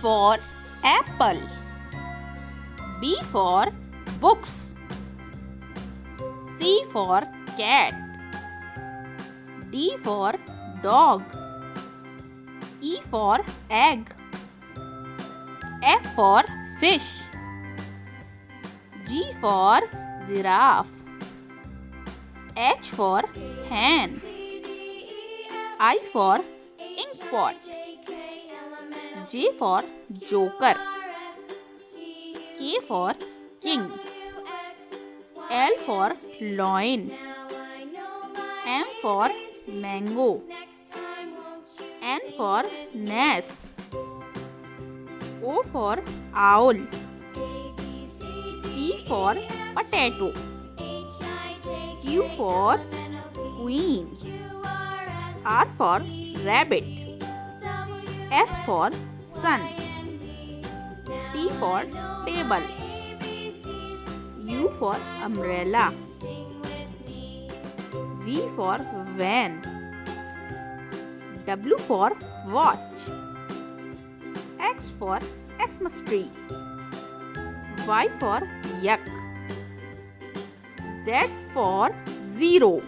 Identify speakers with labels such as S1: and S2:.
S1: for apple. B for books. C for cat. D for dog. E for egg. F for fish. G for giraffe. H for hen. I for inkpot. J for joker. K for king. L for lion. M for mango. N for nest. O for owl. P for potato. Q for queen. R for rabbit. S for sun. T for table. U for umbrella. V for van. W for watch. X for Xmas tree. Y for yak. Z for zero.